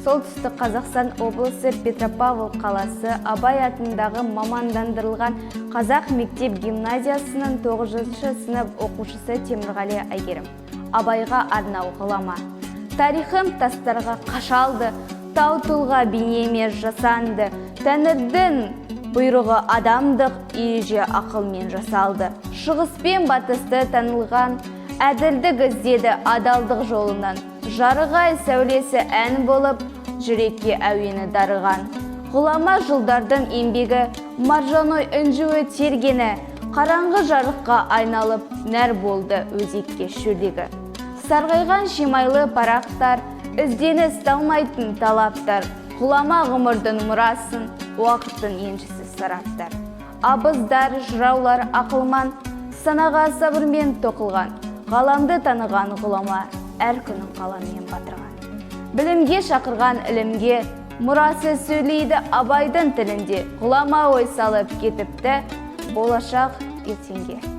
Солтүстік Қазақстан облысы Петропавл қаласы Абай атындағы мамандандырылған қазақ мектеп-гимназиясының 9-шы сынып оқушысы Темірғали Әйгерім. Абайға арнау ғылама. Тарихым тастарға қашалды, тау тұлға бейнеме жасанды. Тәңірдің бұйрығы адамдық ереже ақылмен жасалды. Шығыс пен батысты танылған, әділдік іздеді адалдық жолынан. Жарығай сәулесі ән болып, жүрекке әуені дарыған. Ғұлама жылдардың еңбегі, маржаной үнжуі тергені, қараңғы жарыққа айналып, нәр болды өзекке шөлдегі. Сарғайған шимайлы парақтар, ізденіс талмайтын талаптар, ғұлама ғұмырдың мұрасын, уақыттың еншісі сараптар. Абыздар, жыраулар ақылман, санаға сабырмен тоқылған, ғаламды таныған ғұлама, әр күнін қаламмен батырған. Білімге шақырған ілімге, мұрасы сөйлейді Абайдың тілінде, ғұлама ой салып кетіпті, болашақ ертеңге.